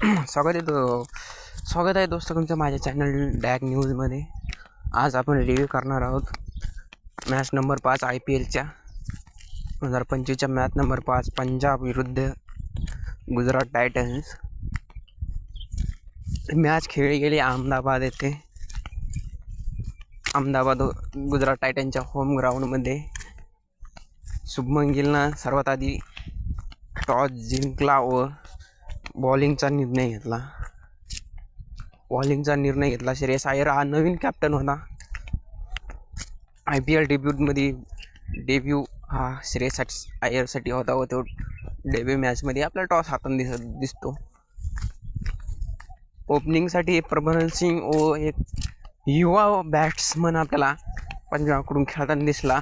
स्वागत आहे दोस्त तुमचं माझ्या चॅनल डॅग न्यूजमध्ये. आज आपण रिव्ह्यू करणार आहोत मॅच नंबर 5 IPLच्या 2025च्या मॅच नंबर 5 पंजाब विरुद्ध गुजरात टायटन्स. मॅच खेळली गेली अहमदाबाद येथे. अहमदाबाद गुजरात टायटन्सच्या होम ग्राउंडमध्ये. शुभमन गिलनं सर्वात आधी टॉस जिंकला व बॉलिंगचा निर्णय घेतला. श्रेयस अय्यर हा नवीन कॅप्टन होता. IPL डेब्यू हा श्रेयस अय्यरसाठी होता व तो डेब्यू मॅचमध्ये आपला टॉस हाताने दिसतो. ओपनिंगसाठी प्रभन सिंग व एक युवा बॅट्समन आपल्याला पंजाबकडून खेळताना दिसला.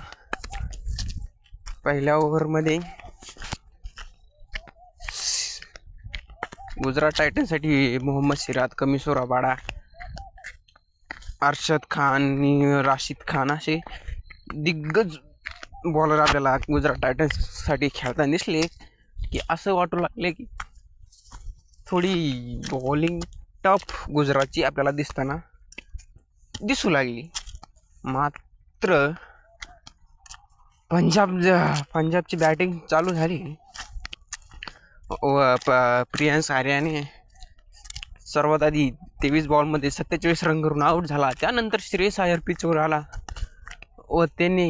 पहिल्या ओव्हरमध्ये गुजरात टायटन्ससाठी मोहम्मद सिराज, कमिसोर रबाडा, अरशद खान आणि राशिद खान असे दिग्गज बॉलर आपल्याला गुजरात टायटन्ससाठी खेळताना दिसले की असं वाटू लागले की थोडी बॉलिंग टफ गुजरातची आपल्याला दिसू लागली. मात्र पंजाबची बॅटिंग चालू झाली व प्रियांश आर्याने सर्वात आधी 23 बॉलमध्ये 47 रन करून आऊट झाला. त्यानंतर श्रेयस अय्यर पिचवर आला व त्याने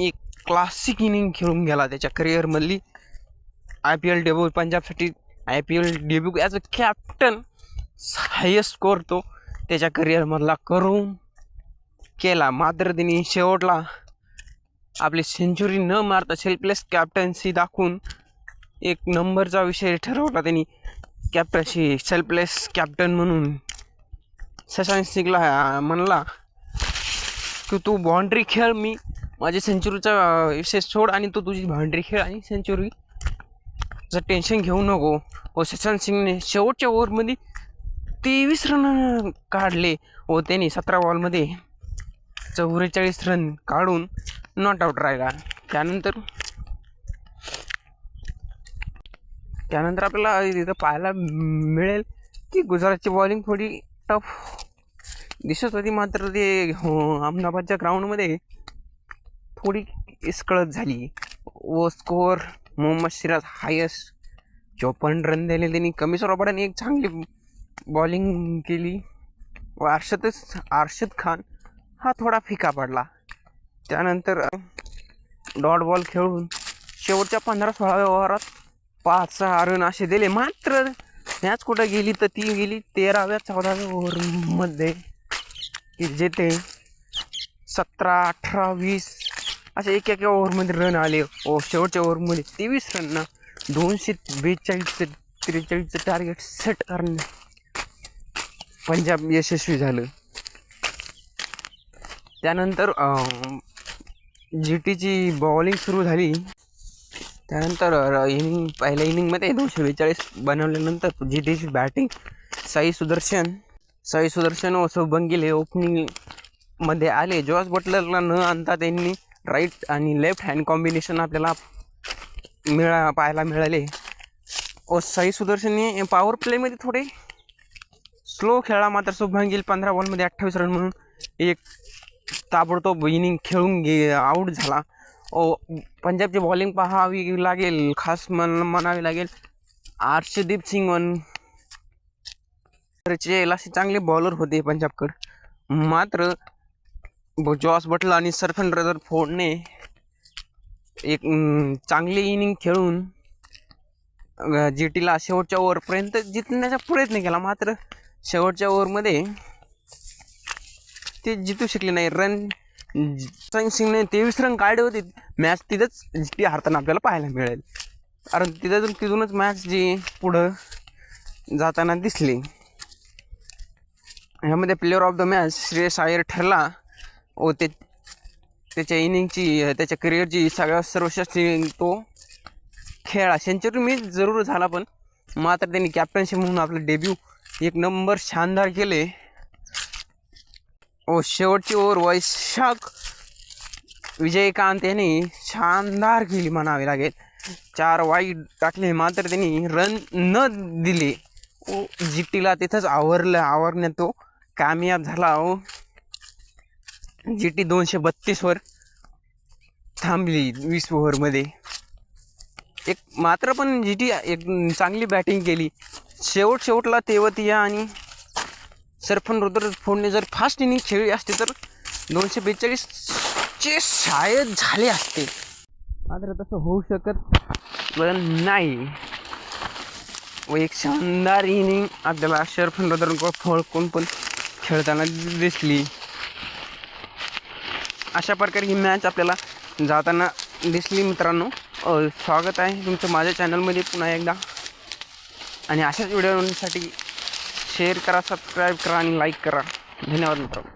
एक क्लासिक इनिंग खेळून गेला. त्याच्या करिअरमधली पंजाबसाठी IPL debut as a captain highest score तो त्याच्या करिअरमधला करून केला. मात्र त्यांनी शेवटला आपली सेंचुरी न मारता सेल्फलेस कॅप्टन्सी दाखवून एक नंबरचा विषय ठरवला. त्यांनी कॅप्टन्सी सेल्फलेस कॅप्टन म्हणून शशांक सिंगला म्हणला की तू बाउंड्री खेळ, मी माझी सेंचुरीचा विषय सोड आणि तू तुझी बाउंड्री खेळ आणि सेंचुरीचं टेन्शन घेऊ नको. व शशांक सिंगने शेवटच्या ओव्हरमध्ये 23 रन काढले व त्यांनी 17 बॉलमध्ये 44 रन काढून नॉट आऊट राहिला. त्यानंतर आपल्याला इथं पाहायला मिळेल की गुजरातची बॉलिंग थोडी टफ दिसत होती. मात्र ते अहमदाबादच्या ग्राउंडमध्ये थोडी इसकळत झाली व score Mohammed Siraj highest 54 run दिले. त्यांनी कमिसोर रबाडाने एक चांगली बॉलिंग केली व अरशद खान हा थोडा फिका पडला. त्यानंतर डॉट बॉल खेळून शेवटच्या 15-16 ओव्हरात 5-6 रन असे दिले. मात्र मॅच कुठं गेली तर ती गेली 13व्या-14व्या ओव्हरमध्ये की जेथे 17, 18, 20 असे एक ओव्हरमध्ये रन आले व शेवटच्या ओव्हरमध्ये 23 रनना 242-43चं टार्गेट सेट करण्यात पंजाब यशस्वी झालं. त्यानंतर GTची बॉलिंग सुरू झाली. त्यानंतर पहिल्या इनिंगमध्ये 242 बनवल्यानंतर GTची बॅटिंग साई सुदर्शन व शुभमन गिल हे ओपनिंगमध्ये आले. जॉस बटलरला न आणता त्यांनी राईट आणि लेफ्ट हँड कॉम्बिनेशन आपल्याला पाहायला मिळाले व साई सुदर्शनने पॉवर प्लेमध्ये थोडे स्लो खेळला. मात्र शुभमन गिल 15 बॉलमध्ये 28 रन म्हणून एक ताबडतोब इनिंग खेळून आऊट झाला. पंजाबची बॉलिंग पाहावी लागेल, खास म्हणावी लागेल अर्शदीप सिंग असे चांगले बॉलर होते पंजाबकडे. मात्र जॉस बटलर आणि सरफराज रदरफोर्डने एक चांगली इनिंग खेळून GTला शेवटच्या ओव्हरपर्यंत जिंकण्याचा प्रयत्न केला. मात्र शेवटच्या ओव्हरमध्ये ते जितू शकले नाही. शशांक सिंगने 23 रन काढले होते. मॅच तिथंच GT हारताना आपल्याला पाहायला मिळेल, कारण तिथूनच मॅच जी पुढं जाताना दिसली. ह्यामध्ये player of the match Shreyas Iyer ठरला व त्याच्या इनिंगची त्याच्या करिअरची सगळ्यात सर्वश्रेष्ठ इनिंग तो खेळला. सेंचुरी मिस जरूर झाला, पण मात्र त्यांनी कॅप्टनशिप म्हणून आपलं डेब्यू एक नंबर शानदार केले व शेवटची ओव्हर वैशाख विजयकांत यांनी शानदार केली म्हणावी लागेल. 4 वाईट टाकले मात्र त्यांनी रन न दिले. जीटीला तिथंच आवरण्यात तो कामयाब झाला. जीटी 232वर थांबली 20 ओव्हरमध्ये. एक मात्र पण जीटी एक चांगली बॅटिंग केली. शेवटला तेवतिया आणि सरफन रुद्रफोडने जर फास्ट इनिंग खेळली असते तर 242चे शायद झाले असते. मात्र तसं होऊ शकत नाही. व एक शानदार इनिंग आपल्याला सरफन रुद्रफोड पण खेळताना दिसली. अशा प्रकारे ही मॅच आपल्याला जाताना दिसली. मित्रांनो, स्वागत आहे तुमचं माझ्या चॅनलमध्ये पुन्हा एकदा. आणि अशाच व्हिडिओसाठी शेअर करा, सबस्क्राईब करा आणि लाईक करा. धन्यवाद मित्रांनो.